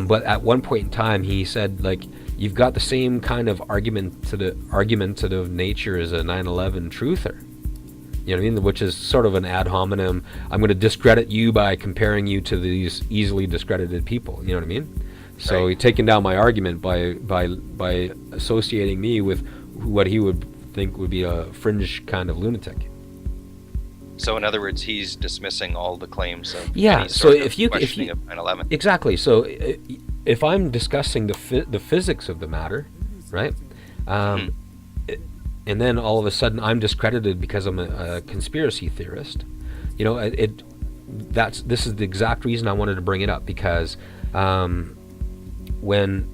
But at one point in time, he said, like, you've got the same kind of argumentative nature as a 9/11 truther. You know what I mean? Which is sort of an ad hominem. I'm going to discredit you by comparing you to these easily discredited people. You know what I mean? So he's taking down my argument by associating me with what he would think would be a fringe kind of lunatic. So in other words, he's dismissing all the claims of so if you of 9/11. Exactly. So if I'm discussing the physics of the matter, right? And then all of a sudden I'm discredited because I'm a conspiracy theorist. You know, this is the exact reason I wanted to bring it up, because when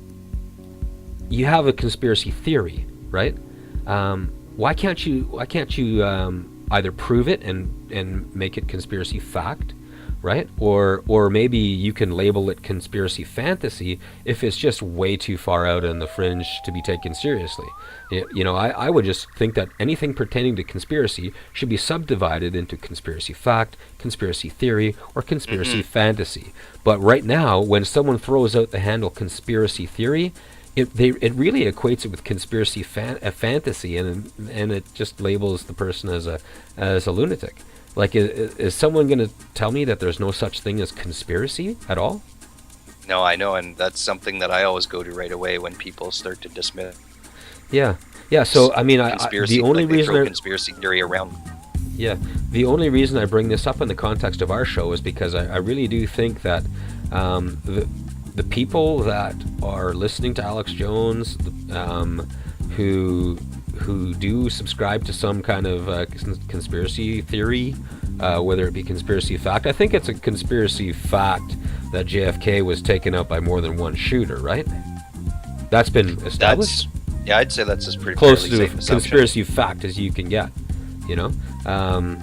you have a conspiracy theory, right? Why can't you either prove it and make it conspiracy fact, right? Or maybe you can label it conspiracy fantasy if it's just way too far out on the fringe to be taken seriously. You know, I would just think that anything pertaining to conspiracy should be subdivided into conspiracy fact, conspiracy theory, or conspiracy fantasy. But right now, when someone throws out the handle conspiracy theory, it really equates it with conspiracy fantasy, and it just labels the person as a lunatic. Like, is someone going to tell me that there's no such thing as conspiracy at all? No, I know, and that's something that I always go to right away when people start to dismiss. Yeah. So I mean, the only reason conspiracy theory around. Yeah, the only reason I bring this up in the context of our show is because I really do think that the people that are listening to Alex Jones, who do subscribe to some kind of conspiracy theory, whether it be conspiracy fact. I think it's a conspiracy fact that JFK was taken out by more than one shooter, right? That's been established. I'd say that's as pretty close to safe conspiracy fact as you can get. You know,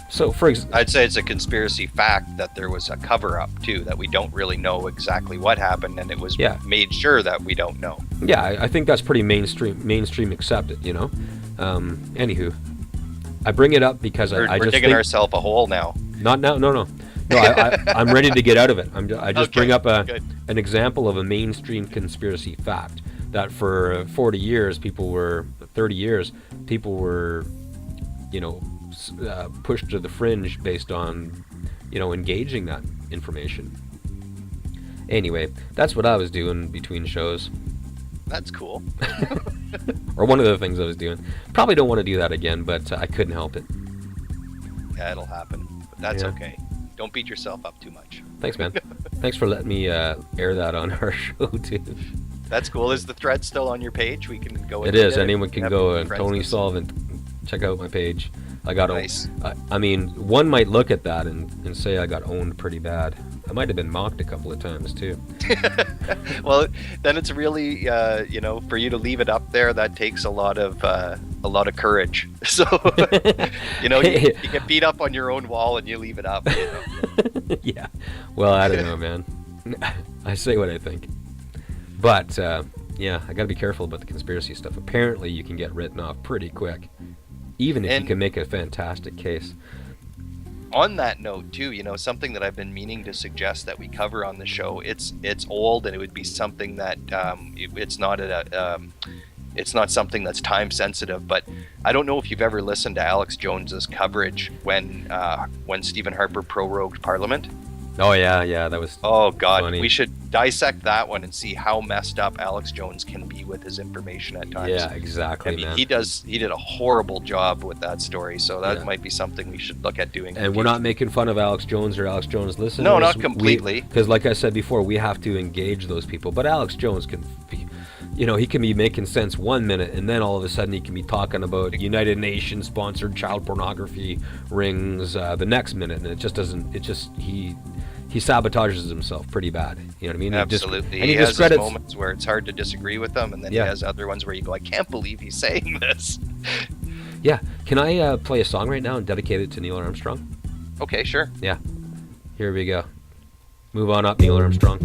so for I'd say it's a conspiracy fact that there was a cover-up too, that we don't really know exactly what happened, and it was made sure that we don't know. Yeah, I think that's pretty mainstream accepted. You know. Anywho, I bring it up because we're just digging ourselves a hole now. Not now, no. I'm ready to get out of it. I just bring up an example of a mainstream conspiracy fact that for 30 years, people were, you know, pushed to the fringe based on, you know, engaging that information. Anyway, that's what I was doing between shows. That's cool. Or one of the things I was doing. Probably don't want to do that again, but I couldn't help it. Yeah, it'll happen. But that's okay. Don't beat yourself up too much. Thanks, man. Thanks for letting me air that on our show, too. That's cool. Is the thread still on your page? We can go. It is. Anyone can go and Tony Sullivan. Check out my page. I got nice. I mean, one might look at that and say I got owned pretty bad. I might have been mocked a couple of times too. Well, then it's really, you know, for you to leave it up there, that takes a lot of courage. So, you know, you get beat up on your own wall and you leave it up. You know? Yeah. Well, I don't know, man. I say what I think. But yeah, I got to be careful about the conspiracy stuff. Apparently, you can get written off pretty quick, even if you can make a fantastic case. On that note, too, you know, something that I've been meaning to suggest that we cover on the show. It's old, and it would be something that it's not something that's time sensitive. But I don't know if you've ever listened to Alex Jones's coverage when Stephen Harper prorogued Parliament. Oh yeah, that was. Oh God, funny. We should dissect that one and see how messed up Alex Jones can be with his information at times. Yeah, exactly. I mean, man. he did a horrible job with that story, so that might be something we should look at doing. And we're not making fun of Alex Jones or Alex Jones listeners. No, not completely. Because, like I said before, we have to engage those people. But Alex Jones can be, you know, he can be making sense 1 minute, and then all of a sudden he can be talking about United Nations sponsored child pornography rings the next minute, and it just doesn't. It just he sabotages himself pretty bad. You know what I mean? Absolutely. He has his moments where it's hard to disagree with him, and then he has other ones where you go, I can't believe he's saying this. Yeah. Can I play a song right now and dedicate it to Neil Armstrong? Okay, sure. Yeah. Here we go. Move on up, Neil Armstrong.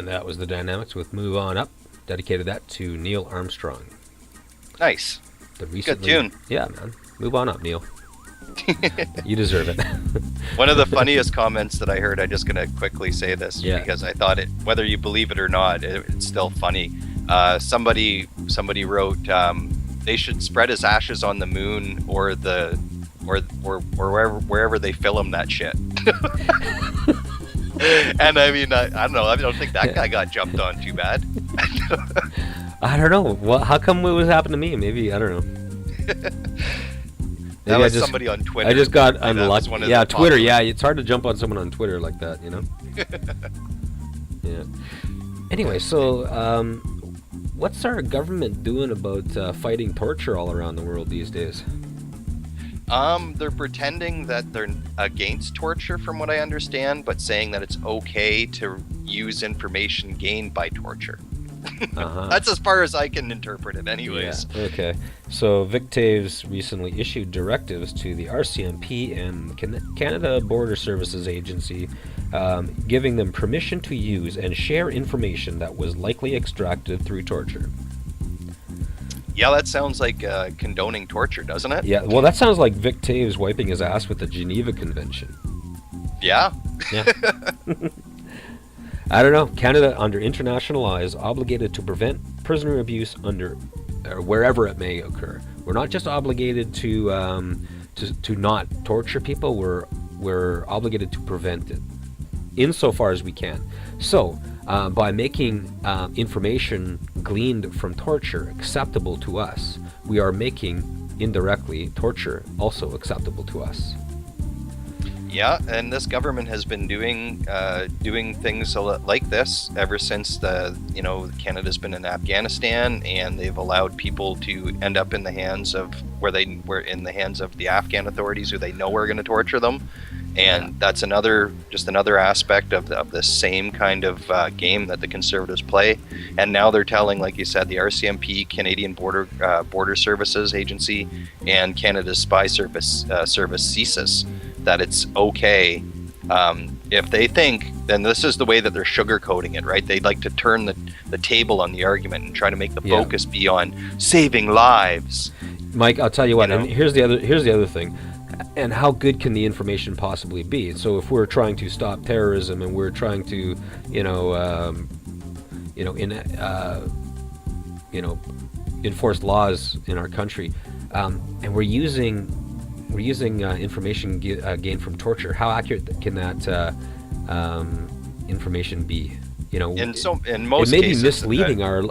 And that was the Dynamics with Move On Up. Dedicated that to Neil Armstrong. Nice. Good tune. Yeah, man. Move on up, Neil. You deserve it. One of the funniest comments that I heard, I'm just going to quickly say this because I thought it, whether you believe it or not, it's still funny. Somebody wrote, they should spread his ashes on the moon or wherever they film that shit. And I mean, I don't know. I don't think that guy got jumped on too bad. I don't know. Well, how come it was happened to me? Maybe, I don't know. That was somebody on Twitter. I just got unlucky. Yeah, Twitter. Popular. Yeah, it's hard to jump on someone on Twitter like that, you know? Yeah. Anyway, so what's our government doing about fighting torture all around the world these days? They're pretending that they're against torture, from what I understand, but saying that it's okay to use information gained by torture. That's as far as I can interpret it, anyways. Yeah, okay. So Vic Taves recently issued directives to the RCMP and Canada Border Services Agency, giving them permission to use and share information that was likely extracted through torture. Yeah, that sounds like condoning torture, doesn't it? Yeah, well, that sounds like Vic Taves wiping his ass with the Geneva Convention. Yeah. Yeah. I don't know. Canada, under international law, is obligated to prevent prisoner abuse wherever it may occur. We're not just obligated to not torture people. We're obligated to prevent it, insofar as we can. So, by making information gleaned from torture acceptable to us, we are making, indirectly, torture also acceptable to us. Yeah, and this government has been doing things like this ever since Canada's been in Afghanistan, and they've allowed people to end up in the hands of the Afghan authorities, who they know are going to torture them, and that's another aspect of the same kind of game that the Conservatives play. And now they're telling, like you said, the RCMP, Canadian Border Services Agency, and Canada's Spy Service CSIS, that it's okay if they think, then this is the way that they're sugarcoating it, right? They'd like to turn the table on the argument and try to make the focus be on saving lives. Mike, I'll tell you what. And here's the other thing. And how good can the information possibly be? So if we're trying to stop terrorism and we're trying to, enforce laws in our country, and we're using information gained from torture, how accurate can that information be? In most it may cases, be misleading our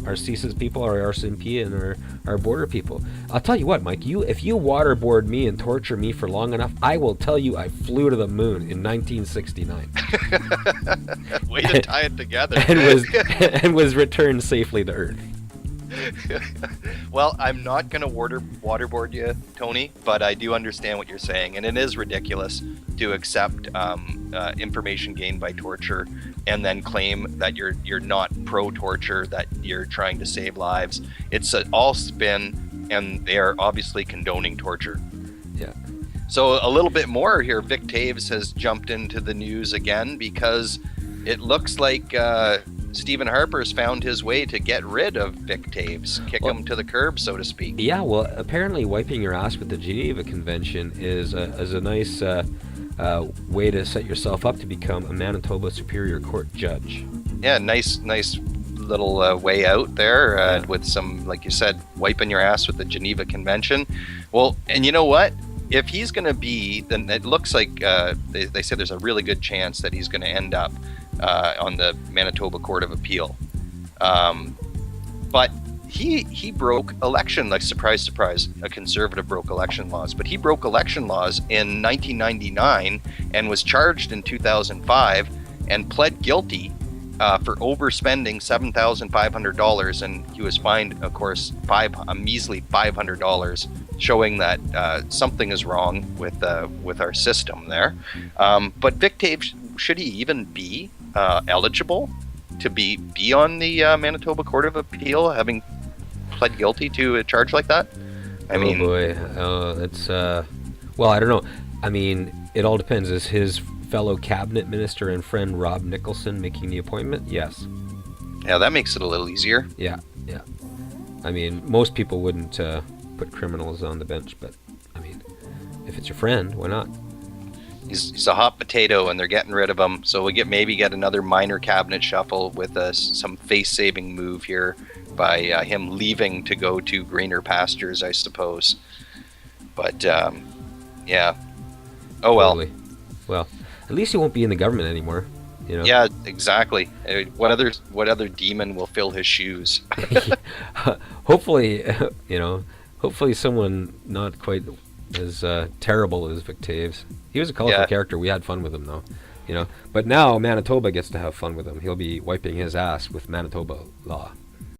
CSIS people, our RCMP, and our border people. I'll tell you what, Mike. If you waterboard me and torture me for long enough, I will tell you I flew to the moon in 1969. Way to tie it together. and was returned safely to Earth. Well, I'm not going to waterboard you, Tony, but I do understand what you're saying, and it is ridiculous to accept information gained by torture and then claim that you're not pro-torture, that you're trying to save lives. It's all spin, and they are obviously condoning torture. Yeah. So a little bit more here. Vic Taves has jumped into the news again because it looks like Stephen Harper's found his way to get rid of Vic Taves, kick him to the curb, so to speak. Yeah, well, apparently wiping your ass with the Geneva Convention is a nice way to set yourself up to become a Manitoba Superior Court judge. Yeah, nice little way out there with some, like you said, wiping your ass with the Geneva Convention. Well, and you know what? If he's going to be, then it looks like they say there's a really good chance that he's going to end up on the Manitoba Court of Appeal. But he broke election, like surprise, a conservative broke election laws, but he broke election laws in 1999 and was charged in 2005 and pled guilty for overspending $7,500, and he was fined, of course, a measly $500, showing that something is wrong with our system there. But Vic Taves, should he even be eligible to be on the Manitoba Court of Appeal, having pled guilty to a charge like that? I mean, boy, it's well, I don't know. I mean, it all depends. Is his fellow cabinet minister and friend Rob Nicholson making the appointment? Yes. Yeah, that makes it a little easier. Yeah. I mean, most people wouldn't put criminals on the bench, but I mean, if it's your friend, why not? He's a hot potato, and they're getting rid of him. So we maybe get another minor cabinet shuffle with some face-saving move here by him leaving to go to greener pastures, I suppose. But yeah. Oh well. Totally. Well, at least he won't be in the government anymore. You know? Yeah, exactly. What other demon will fill his shoes? Hopefully, hopefully someone not quite as terrible as Vic Taves. He was a colorful character. We had fun with him, though. But now Manitoba gets to have fun with him. He'll be wiping his ass with Manitoba law.